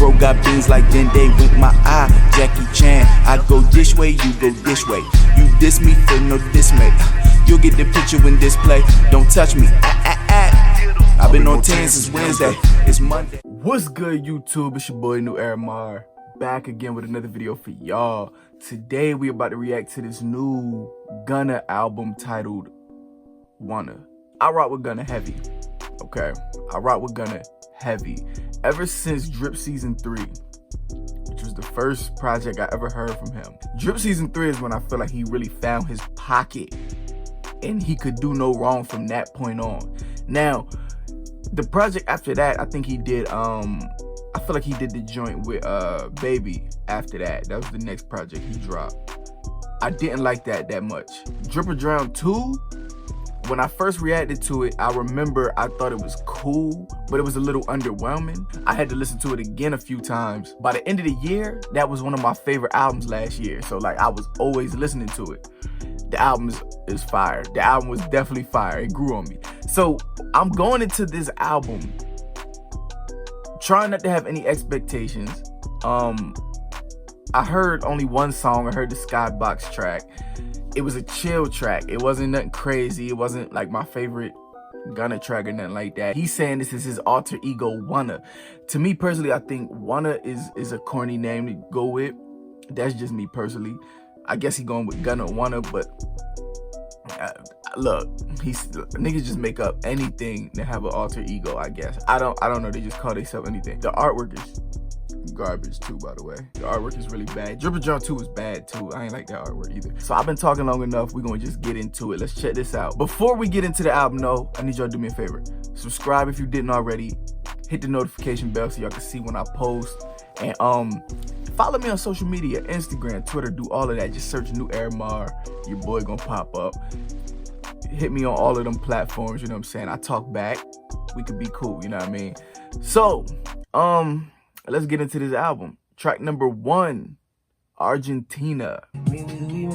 bro got beans like Dende with my eye, Jackie Chan. I go this way, you go this way. You diss me, feel no dismay. You'll get the picture when this play. Don't touch me. I've been on 10 since Wednesday. It's Monday. What's good, YouTube? It's your boy YellowHouse, back again with another video for y'all. Today we about to react to this new Gunna album titled Wunna. I rock with Gunna heavy. Okay, I rock with Gunna heavy. Ever since Drip Season 3, which was the first project I ever heard from him. Drip Season 3 is when I feel like he really found his pocket and he could do no wrong from that point on. Now, the project after that, I think he did, I feel like he did the joint with Baby after that. That was the next project he dropped. I didn't like that much. Drip or Drown 2, when I first reacted to it, I remember I thought it was cool, but it was a little underwhelming. I had to listen to it again a few times. By the end of the year, that was one of my favorite albums last year. So like, I was always listening to it. The album is fire. The album was definitely fire. It grew on me. So I'm going into this album trying not to have any expectations. I heard only one song. I heard the Skybox track. It was a chill track. It wasn't nothing crazy. It wasn't like my favorite Gunna track or nothing like that. He's saying this is his alter ego, Wunna. To me personally, I think Wunna is a corny name to go with. That's just me personally. I guess he going with Gunna Wunna, but look, niggas just make up anything to have an alter ego, I guess. I don't know, they just call themselves anything. The artwork is garbage too, by the way. The artwork is really bad. Drip or Drown 2 is bad too. I ain't like that artwork either. So I've been talking long enough. We're gonna just get into it. Let's check this out. Before we get into the album though, I need y'all to do me a favor. Subscribe if you didn't already. Hit the notification bell so y'all can see when I post. And follow me on social media, Instagram, Twitter, do all of that. Just search YellowHouse. Your boy gonna pop up. Hit me on all of them platforms, you know what I'm saying? I talk back. We could be cool, you know what I mean? So, let's get into this album. Track number 1, Argentina. Argentina,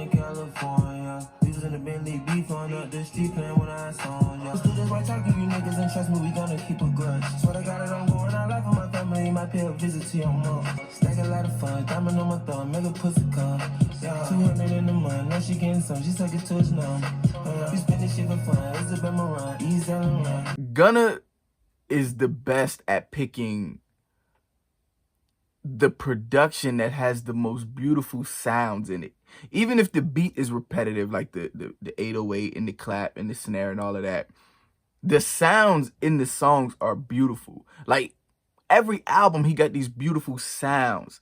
California. We was in the Bentley beef on up the street playing when I saw ya. Students like talking, you niggas and trust me, we gonna keep a grudge. Swear I got it on going, I life for my family, my pay a visit to your mom. Stack a lot of fun, diamond on my thumb, make a pussy come. Yeah, 200 in the month, now she getting some, she take it to his numb. We spend this shit for fun, it's a bit more run, ease and run. Gunna is the best at picking the production that has the most beautiful sounds in it. Even if the beat is repetitive, like the 808 and the clap and the snare and all of that, the sounds in the songs are beautiful. Like every album, he got these beautiful sounds.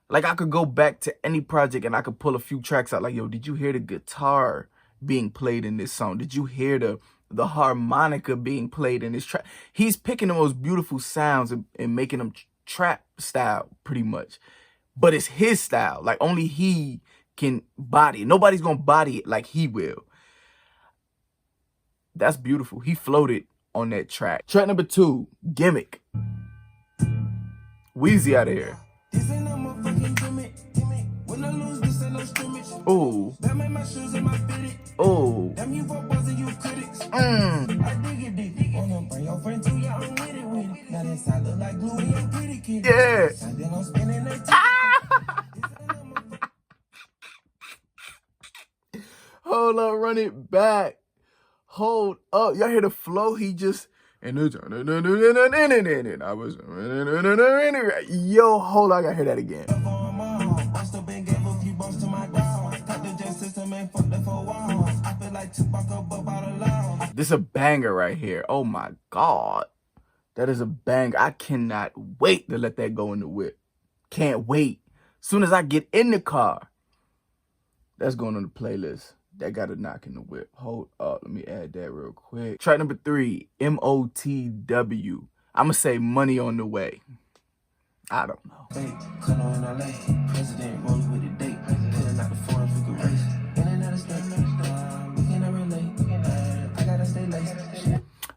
Like I could go back to any project and I could pull a few tracks out. Like, yo, did you hear the guitar being played in this song? Did you hear the harmonica being played in this track? He's picking the most beautiful sounds and making them trap style pretty much. But it's his style. Like only he can body it. Nobody's gonna body it like he will. That's beautiful. He floated on that track. Track number 2, Gimmick. Weezy out of here. Oh. Oh. Yeah. Hold up, run it back. Hold up. Y'all hear the flow? He just I was yo, hold on, I gotta hear that again. This is a banger right here. Oh my God. That is a banger. I cannot wait to let that go in the whip. Can't wait. Soon as I get in the car, that's going on the playlist. That got a knock in the whip. Hold up. Let me add that real quick. Track number 3, MOTW. I'm going to say Money on the Way. I don't know.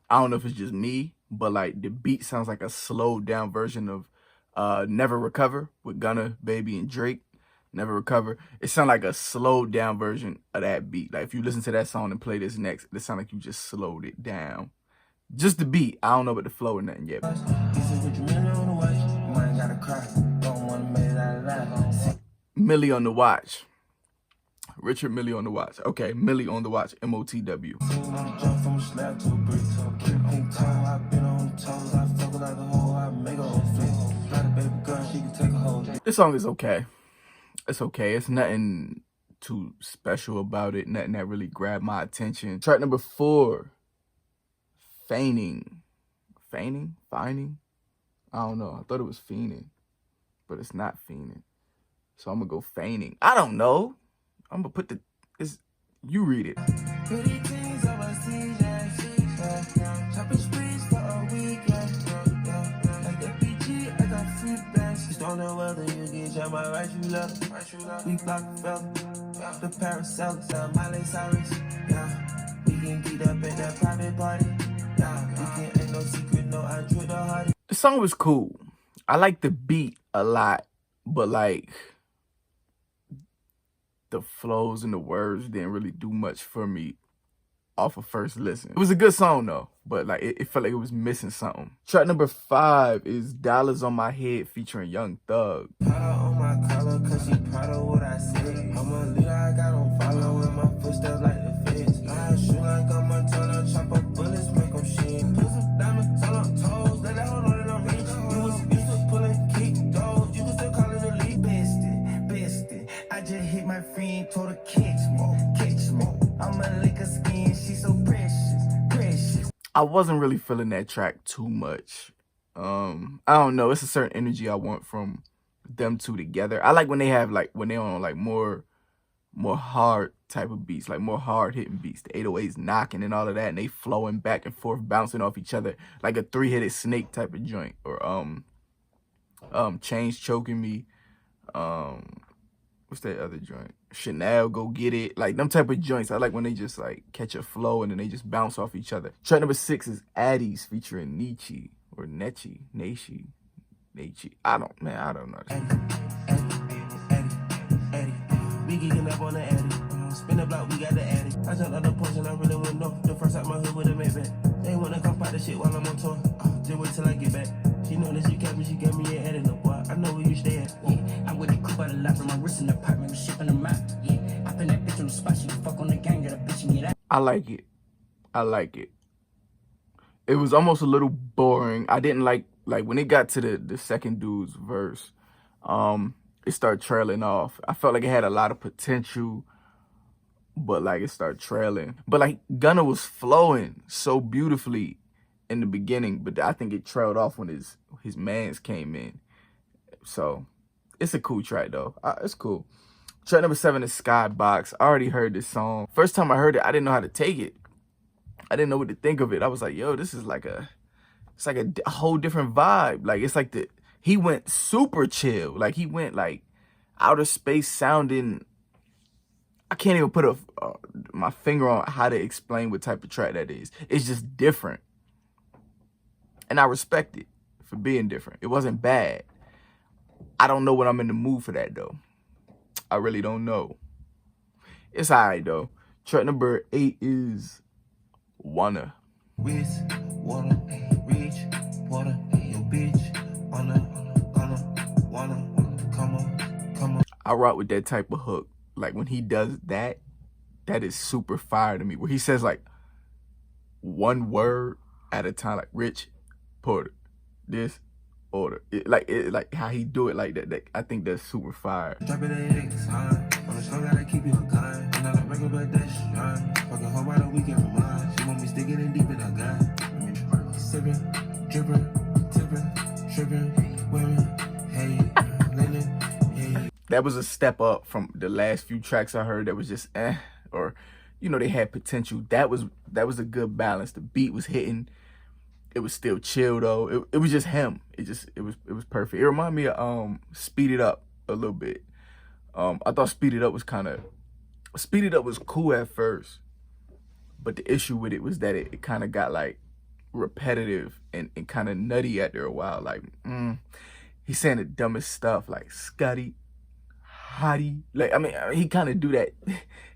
I don't know if it's just me, but like the beat sounds like a slowed down version of Never Recover with Gunna, Baby, and Drake. Never Recover. It sounds like a slowed down version of that beat. Like if you listen to that song and play this next, it sounds like you just slowed it down. Just the beat. I don't know about the flow or nothing yet. Millie on the watch. Richard Millie on the watch. Okay, Millie on the watch. MOTW. This song is okay. It's okay. It's nothing too special about it. Nothing that really grabbed my attention. Track number 4. Feigning. Feigning? Finding? I don't know. I thought it was fiending. But it's not fiending. So I'm gonna go feigning. I don't know. I'm gonna put the... you read it. The song was cool. I like the beat a lot, but like the flows and the words didn't really do much for me off of first listen. It was a good song though, but like it felt like it was missing something. Track number 5 is Dollars on My Head featuring Young Thug. On my collar, cause she proud of what I say. I'm a leader, I got on follow in my footsteps like the feds. I shoot like I'm a tunnel, chop up bullets, make them shit. Put some diamonds on her toes, let that hold on and I'm rich. You was used to pulling kick doors, you can still call it a lead. Bested, I just hit my friend, told her catch me. I'm a lick of skin, she's so precious. I wasn't really feeling that track too much. I don't know. It's a certain energy I want from them two together. I like when they have like when they're on like more hard type of beats, like more hard hitting beats. The 808s knocking and all of that, and they flowing back and forth, bouncing off each other like a 3-headed snake type of joint. Or Chains Choking Me. What's that other joint? Chanel, Go Get It. Like them type of joints. I like when they just like catch a flow and then they just bounce off each other. Track number 6 is Addies featuring Nietzsche or Nechi. I don't know. We geeking up on the Addy. Spin the block, we got the Addy. I jumped on the porch and I really went north. The first out my hood with a Maybach. They wanna come fight the shit while I'm on tour. Just wait till I get back. She know that she kept me, she gave me an Addy, no boy. I know where you stay at. Yeah, I'm with the coupe out a lot from my wrist in the apartment, shipping them out. Yeah, I pin that bitch on the spot, she can fuck on the gang, got a bitch and get out. I like it. It was almost a little boring. I didn't like when it got to the second dude's verse, it started trailing off. I felt like it had a lot of potential, but like it started trailing. But like Gunna was flowing so beautifully in the beginning, but I think it trailed off when his mans came in. So it's a cool track though. It's cool. Track number 7 is Skybox. I already heard this song. First time I heard it, I didn't know how to take it. I didn't know what to think of it. I was like, yo, this is like a whole different vibe. Like it's like he went super chill. Like he went like outer space sounding. I can't even put my finger on how to explain what type of track that is. It's just different. And I respect it for being different. It wasn't bad. I don't know when I'm in the mood for that though. I really don't know. It's alright though. Track number 8 is Wunna. I rock with that type of hook. Like when he does that, that is super fire to me. Where he says like one word at a time, like Rich, Porter, this, order. Like how he do it like that. I think that's super fire. That was a step up from the last few tracks I heard that was just or you know, they had potential. That was a good balance. The beat was hitting. It was still chill though. It was just him. It was perfect. It reminded me of Speed It Up a little bit. I thought Speed It Up was cool at first, but the issue with it was that it kind of got like repetitive and kind of nutty after a while. Like he's saying the dumbest stuff like Scotty, Hottie. Like I mean he kind of do that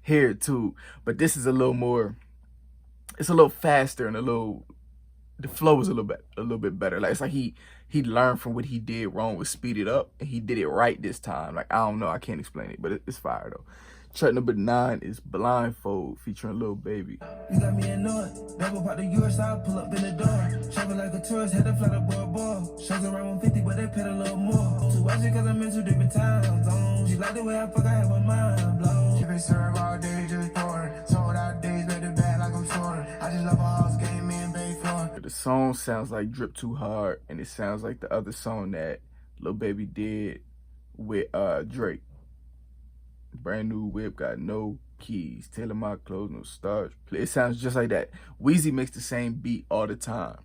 here too, but this is a little more. It's a little faster and a little the flow was a little bit better. Like it's like he learned from what he did wrong with Speed It Up, and he did it right this time. Like I don't know, I can't explain it, but it's fire though. Track number 9 is Blindfold featuring Lil Baby. You got me annoyed. Double part of yours, so I pull up in the door. Shopping like a tourist, had to fly the boy. Shows around 150, but they paid a little more. To watch it cause I'm in 2 different time zones. She like the way I fuck, I have my mind blown. She been served all day, just pouring. Sold out days, made it bad like I'm touring. I just love a house game, me and Bay Floor. The song sounds like Drip Too Hard, and it sounds like the other song that Lil Baby did with Drake. Brand new whip, got no keys, tailor my clothes, no starch. It sounds just like that. Weezy makes the same beat all the time.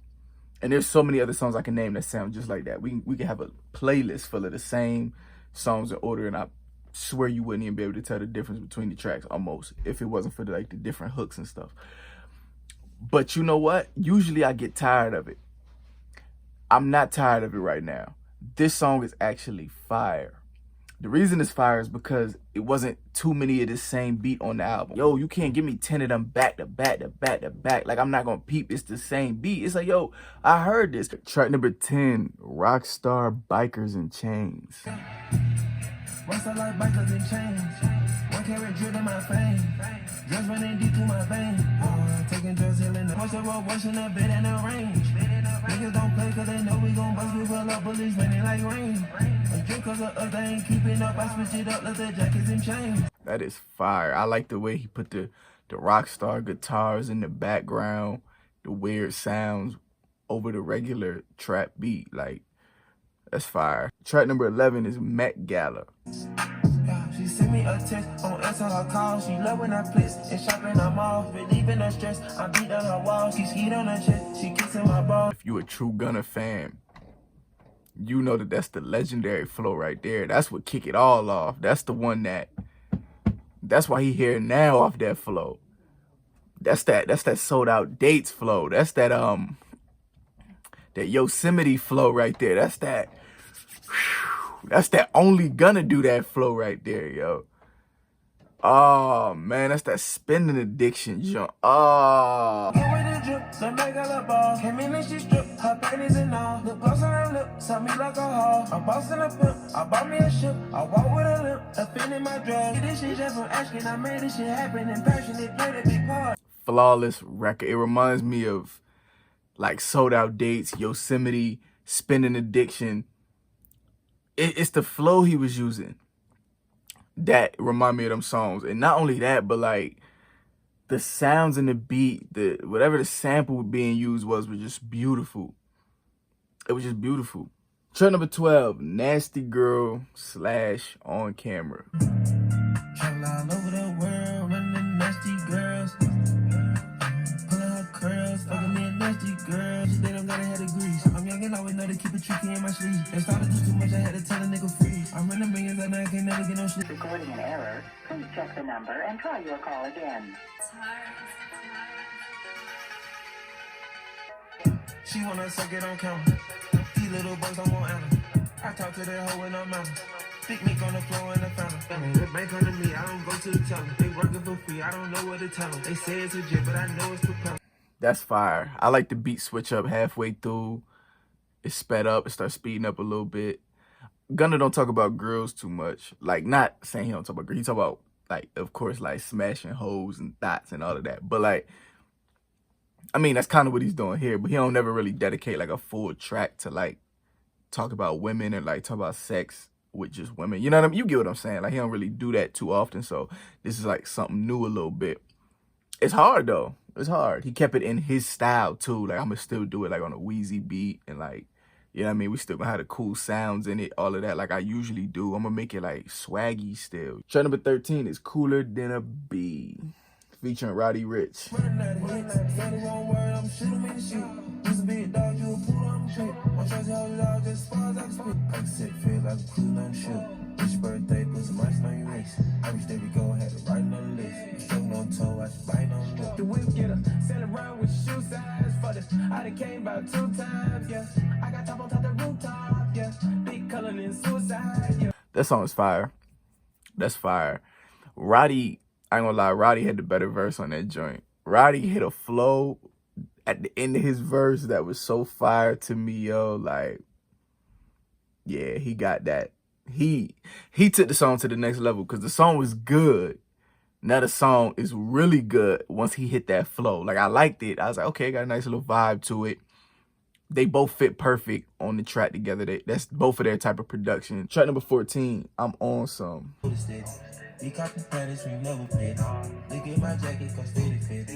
And there's so many other songs I can name that sound just like that. We can have a playlist full of the same songs in order, and I swear you wouldn't even be able to tell the difference between the tracks almost, if it wasn't for the different hooks and stuff. But you know what? Usually I get tired of it. I'm not tired of it right now. This song is actually fire. The reason it's fire is because it wasn't too many of the same beat on the album. Yo, you can't give me 10 of them back to back to back to back. Like, I'm not gonna peep, it's the same beat. It's like, yo, I heard this. Track number 10, Rockstar Bikers and Chains. What's up like bikers and chains? 1 carat drip in my fame. Just running deep through my veins. Taking drugs, healing the horse, the road, washing the bed in the range. Niggas don't play cause they know we gon' bust. We pull up police raining like rain. A drink cause of us, they ain't keeping up. I switch it up, let the jackets and chains. That is fire. I like the way he put the Rockstar guitars in the background, the weird sounds over the regular trap beat. Like, that's fire. Track number 11 is Met Gala. She sent me a text, on answer her call. She love when I flex and shopping her mall. Relieving her stress, I beat on her wall. She skied on her chest, she kissing my ball. If you a true Gunna fan, you know that that's the legendary flow right there. That's what kick it all off. That's the one that's why he here now off that flow. That's that sold out dates flow. That's that Yosemite flow right there. That's that only Gunna do that flow right there, yo. Oh man, that's that spending addiction jump. Oh. Get with the drip, some bag of the ball. Came in and she stripped, her panties and all. Lip gloss on her lip, saw me like a hall. I'm bossing a pimp, I bought me a ship. I walk with a limp, offending my drug. This shit just from asking, I made this shit happen in person. It played a big part. Flawless record. It reminds me of like Sold Out Dates, Yosemite, Spending Addiction. It's the flow he was using that remind me of them songs. And not only that, but like the sounds in the beat, whatever the sample being used was just beautiful. It was just beautiful. Track number 12, Nasty Girl / On Camera. Travel all over the world, running nasty girls. Pulling her curls, fucking me a nasty girl. They don't gotta have the grease. I'm young and always know to keep it tricky in my sleeve. They started to do too much, I had to tell a nigga freeze. I'm running millions and I can't never get no sleep. Recording an error. Please check the number and try your call again. She wanna suck it on camera. These little bugs don't want Anna. I talk to that hoe in her mouth. Stick me on the floor in the fountain. The bank under me, I don't go to the teller. They working for free, I don't know what to tell them. They say it's legit, but I know it's propelling. That's fire. I like the beat switch up halfway through. It sped up, it starts speeding up a little bit. Gunna don't talk about girls too much. Like, not saying he don't talk about girls. He talk about, like, of course, like smashing hoes and thoughts and all of that. But like, I mean, that's kind of what he's doing here. But he don't never really dedicate like a full track to like talk about women and like talk about sex with just women. You know what I mean? You get what I'm saying? Like, he don't really do that too often. So this is like something new a little bit. It's hard though. It's hard. He kept it in his style too. Like, I'm gonna still do it like on a Wheezy beat and like, you know what I mean? We still gonna have the cool sounds in it, all of that, like I usually do. I'm gonna make it like swaggy still. Track number 13 is Cooler Than a Bee, featuring Roddy Rich. The whip get her, send around with shoe size for this. I done came about 2 times, yeah. I got top on top the rooftop, yeah. Big color and suicide, yeah. That song is fire. That's fire. Roddy, I ain't gonna lie, Roddy had the better verse on that joint. Roddy hit a flow at the end of his verse that was so fire to me, yo. Like, yeah, he got that. He took the song to the next level because the song was good. Now the song is really good once he hit that flow. Like, I liked it. I was like, okay, got a nice little vibe to it. They both fit perfect on the track together. That's both of their type of production. Track number 14, I'm on some. We caught the Paris, we never paid. Look at my jacket, cause they fit.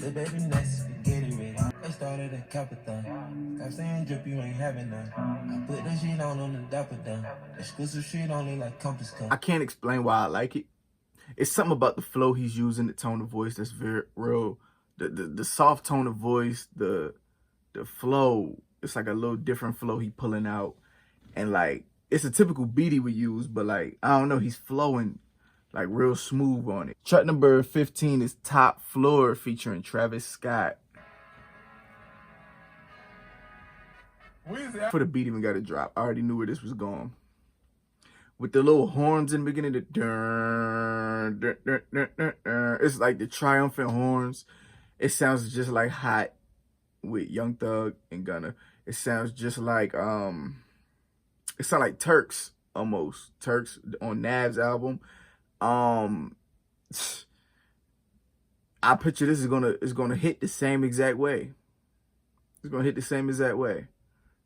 The baby next, we get it ready. I started a capital. I'm saying drip, you ain't having none. I put that shit on the dapper down. Exclusive shit only like Compass Cup. I can't explain why I like it. It's something about the flow he's using, the tone of voice that's very real. The soft tone of voice, the flow, it's like a little different flow he pulling out. And like, it's a typical beat he would use, but like, I don't know, he's flowing like real smooth on it. Track number 15 is Top Floor featuring Travis Scott. For the beat even got to drop. I already knew where this was going. With the little horns in the beginning, the dun, dun, dun, dun, dun, dun. It's like the triumphant horns. It sounds just like Hot with Young Thug and Gunna. It sounds just like it sounds like Turks almost. Turks on Nav's album. I picture this is gonna hit the same exact way. It's gonna hit the same exact way.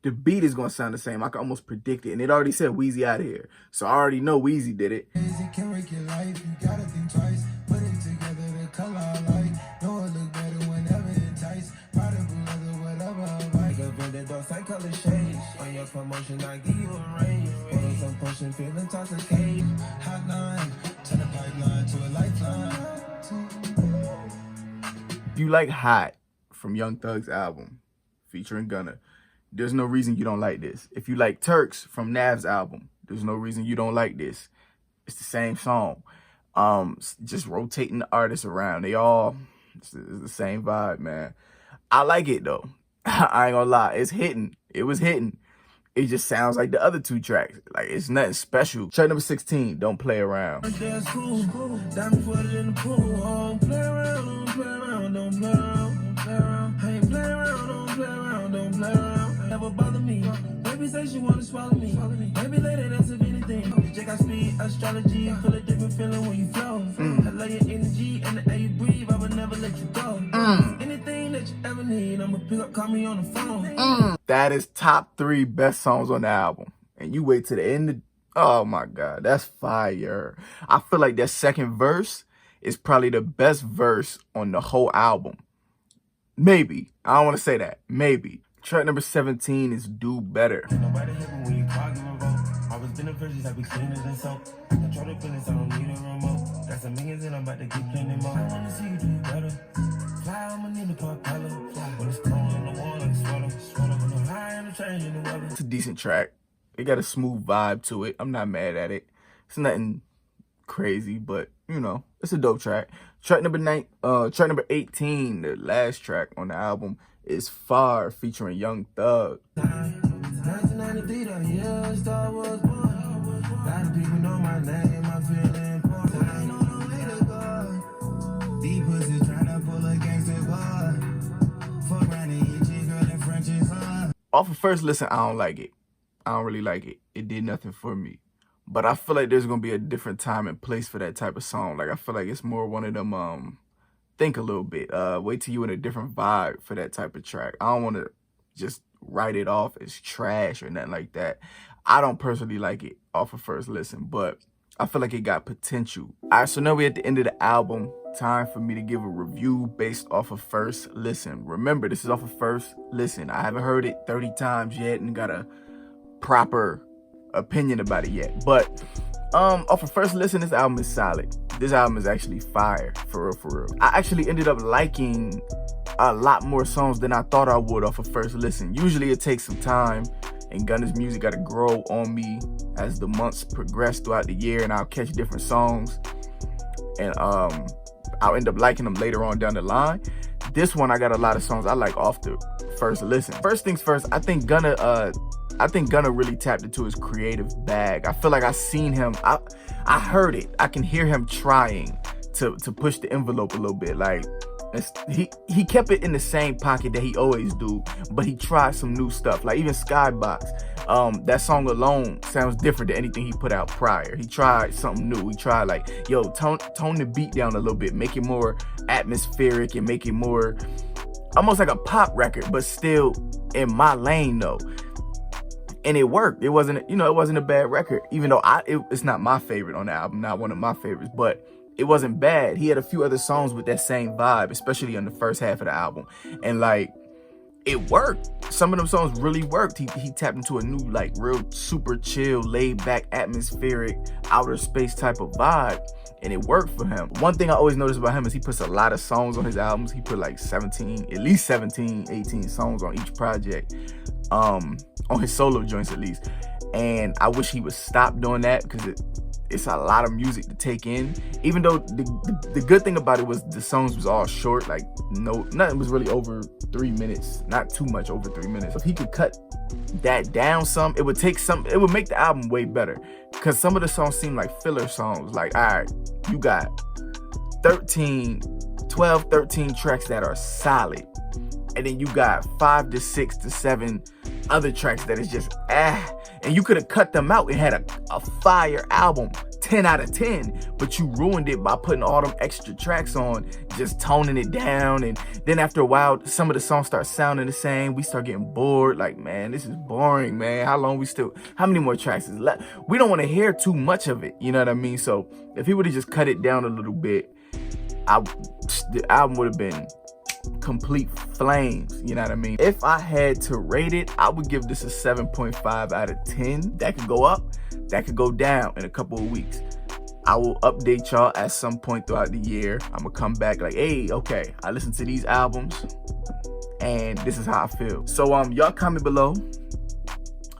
The beat is gonna sound the same. I can almost predict it, and it already said Weezy out of here, so I already know Weezy did it. Can break your life, you gotta think twice. Put it together, the color I like. Know it look better whenever it tights. Product leather, whatever I like. Up in the dark side color shades. On your promotion, I give you a range. Photos I'm pushing, feeling intoxicated. Hotline, turn the pipeline to a lifeline. If you like Hot from Young Thug's album featuring Gunna, there's no reason you don't like this. If you like Turks from Nav's album, there's no reason you don't like this. It's the same song. Just rotating the artists around. It's the same vibe, man. I like it though. I ain't gonna lie. It's hitting. It was hitting. It just sounds like the other two tracks. Like, it's nothing special. Track number 16, Don't Play Around. Never bother me. Baby say she wanna swallow me. Baby later that's if anything. Check out speed, astrology. I feel a different feeling when you flow. I love your energy and the air you breathe. I would never let you go. Anything that you ever need, I'ma pick up, call me on the phone. That is top 3 best songs on the album. And you wait to the end of, oh my God, that's fire. I feel like that second verse is probably the best verse on the whole album. Maybe. I don't want to say that. Maybe. Track number 17 is Do Better. Nobody hit me when you arguing about. I was beneficial like we cleaners and soap. I control the feelings, I don't need a remote. Got some millions and I'm about to keep playing more. I wanna see you do better. Fly, I'ma need a propeller. When it's cold on the wall like a sweater. When I'm high and I'm changing the weather. It's a decent track. It got a smooth vibe to it. I'm not mad at it. It's nothing crazy, but you know, it's a dope track. Track number 18, the last track on the album, is Far featuring Young Thug. 1993, the year Star Wars born. A lot of people know my name, I feel important. I ain't on the way to go. Deep pussy tryna pull a gangster bar. Fuck around and hit your girl in French is hard. Off of first listen, I don't like it. I don't really like it. It did nothing for me. But I feel like there's gonna be a different time and place for that type of song. Like, I feel like it's more one of them, think a little bit. Wait till you in a different vibe for that type of track. I don't want to just write it off as trash or nothing like that. I don't personally like it off of first listen, but I feel like it got potential. All right, so now we're at the end of the album. Time for me to give a review based off of first listen. Remember, this is off of first listen. I haven't heard it 30 times yet and got a proper opinion about it yet. But off of first listen, this album is solid. This album is actually fire, for real. I actually ended up liking a lot more songs than I thought I would off of first listen. Usually it takes some time, and Gunna's music got to grow on me as the months progress throughout the year, and I'll catch different songs, and I'll end up liking them later on down the line. This one, I got a lot of songs I like off the first listen. First things first, I think Gunna really tapped into his creative bag. I feel like I seen him. I heard it. I can hear him trying to push the envelope a little bit. Like, He kept it in the same pocket that he always do, but he tried some new stuff. Like even Skybox, that song alone sounds different than anything he put out prior. He tried something new. He tried like, yo, tone the beat down a little bit, make it more atmospheric and make it more almost like a pop record, but still in my lane though. And it worked. It wasn't, you know, it wasn't a bad record, even though it's not my favorite on the album, not one of my favorites, but it wasn't bad. He had a few other songs with that same vibe, especially on the first half of the album. And like, it worked. Some of them songs really worked. He tapped into a new, like, real super chill, laid back, atmospheric, outer space type of vibe. And it worked for him. One thing I always notice about him is he puts a lot of songs on his albums. He put like at least 17, 18 songs on each project. On his solo joints at least. And I wish he would stop doing that because it's a lot of music to take in. Even though the good thing about it was the songs was all short, like nothing was really over 3 minutes, not too much over 3 minutes. If he could cut that down some, it would make the album way better. Because some of the songs seem like filler songs. Like, all right, you got 12, 13 tracks that are solid. And then you got 5 to 6 to 7 other tracks that is just and you could have cut them out and had a fire album, 10 out of 10, but you ruined it by putting all them extra tracks on, just toning it down. And then after a while, some of the songs start sounding the same. We start getting bored. Like, man, this is boring, man. How many more tracks is left? We don't want to hear too much of it, you know what I mean? So if he would have just cut it down a little bit, the album would have been complete flames, you know what I mean? If I had to rate it, I would give this a 7.5 out of 10. That could go up, that could go down in a couple of weeks. I will update y'all at some point throughout the year. I'm gonna come back like, hey, okay, I listened to these albums and this is how I feel. So y'all comment below.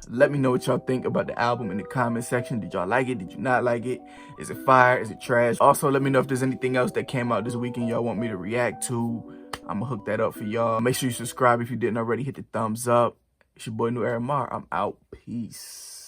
Let me know what y'all think about the album in the comment section. Did y'all like it? Did you not like it? Is it fire? Is it trash? Also, let me know if there's anything else that came out this weekend y'all want me to react to. I'm gonna hook that up for y'all. Make sure you subscribe if you didn't already. Hit the thumbs up. It's your boy Mhmm. I'm out. Peace.